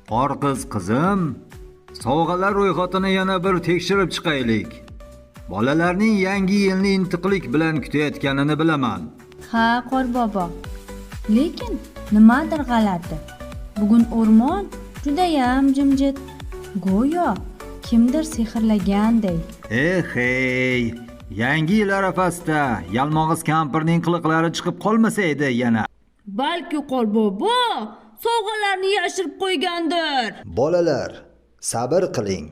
Orqiz qizim, sovg'alar ro'yxatini yana bir tekshirib chiqaylik. Bolalarning yangi yilni intiqlik bilan kutayotganini bilaman. Ha, Qorbobo. Lekin nimadir g'alati. Bugun o'rmon judayam jimjit. Go'yo kimdir sehrlagandek. Hey, yangi yil arafasida yalmog'iz kampirning qiliqlari chiqib qolmasa edi yana. Balki Qorbobo sovg'alarni yashirib qo'ygandir. Bolalar, sabr qiling.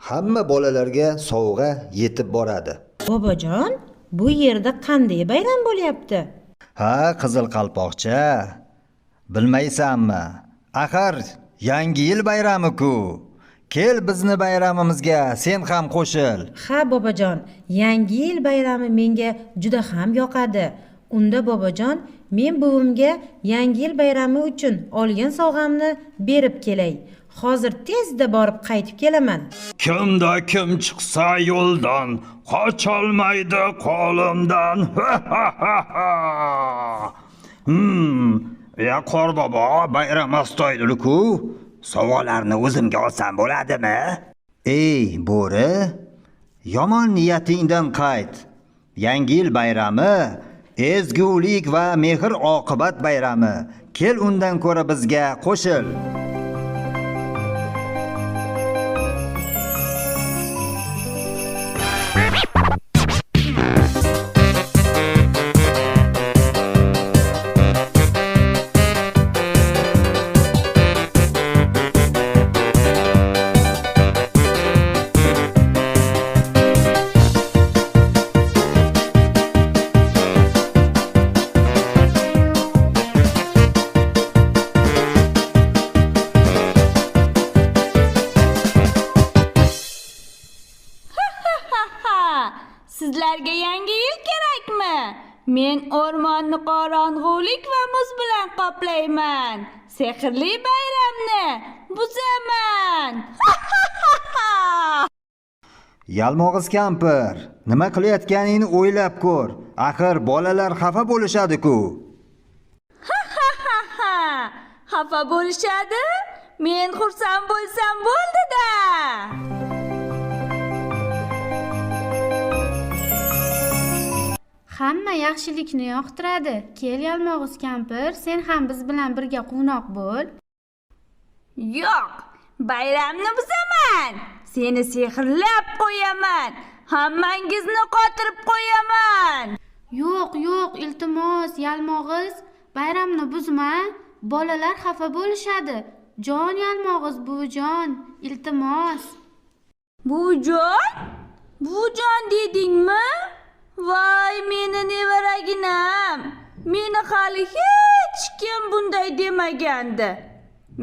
Hamma bolalarga sovg'a yetib boradi. Bobojon, bu yerda qanday bayram bo'lyapti? Ha, qizil qalpoqcha. Bilmaysanmi? Axir yangi yil bayrami-ku. Kel bizni bayramimizga sen ham qo'shil. Ha, bobojon, yangi yil bayrami menga juda ham yoqadi. Unda bobojon, men buvimga yangi yil bayrami uchun olgan sovg'amni berib kelay. Hozir tezda borib qaytib kelaman. Kimda kim chiqsa yo'ldan, qocholmaydi qo'limdan. Ya Qorbobo, bayram astoydil-ku. Sovg'alarni o'zimga olsam bo'ladimi? Ey, bo'ri, yomon niyatingdan qayt. Yangi yil bayrami ezgulik va mehr oqibat bayrami. Kel undan ko'ra bizga qo'shil. Sizlarga yangi yil kerakmi? Men o'rmonni qorong'ulik va muz bilan qoplayman. Sehrli bayramni buzaman. Yalmog'iz kampir, nima qilayotganingni o'ylab ko'r. Axir bolalar xafa bo'lishadi-ku. Xafa bo'lishadi? Men xursand bo'lsam bo'ldi-da. Hamma yaxshilikni yoqtiradi. Kel Yalmog'iz kampir, sen ham biz bilan birga quvnoq bo'l. Yo'q, bayramni buzaman. Seni sehrlab qo'yaman. Hammangizni qotirib qo'yaman. Yo'q, iltimos, Yalmog'iz, bayramni buzma. Bolalar xafa bo'lishadi. Jon Yalmog'iz buvijon, iltimos. Buvijon? Buvijon dedingmi? Voy, meni nevaraginam. Meni hali hech kim bunday demagandi.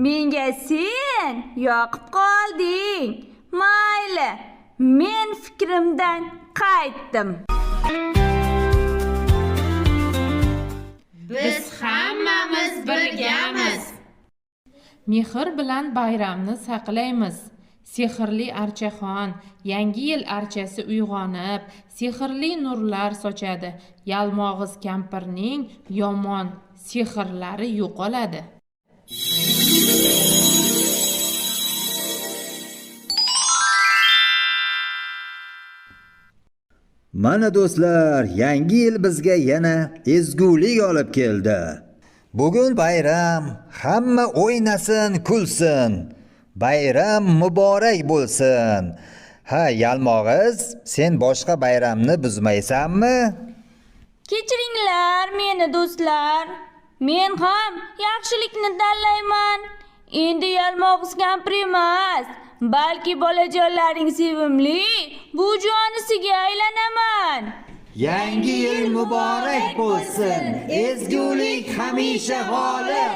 Menga sen yoqib qolding. Mayli, men fikrimdan qaytdim. Biz hammamiz birgamiz. Mehr bilan bayramni saqlaymiz. Sehrli archaxon, yangi yil archasi uyg'onib, sehrli nurlar sochadi. Yalmog'iz kampirning yomon sehrlari yo'qoladi. Mana do'stlar, yangi yil bizga yana ezgulik olib keldi. Bugun bayram, hamma o'ynasin, kulsin. Bayram muborak bo'lsin. Ha, Yalmog'iz, sen boshqa bayramni buzmaysanmi? Kechiringlar meni do'stlar. Men ham yaxshilikni tanlayman. Endi Yalmog'iz kampir emas, balki bolajonlaring sevimli buvijonisiga aylanaman. Yangi yil muborak bo'lsin. Ezgulik hamisha g'olib.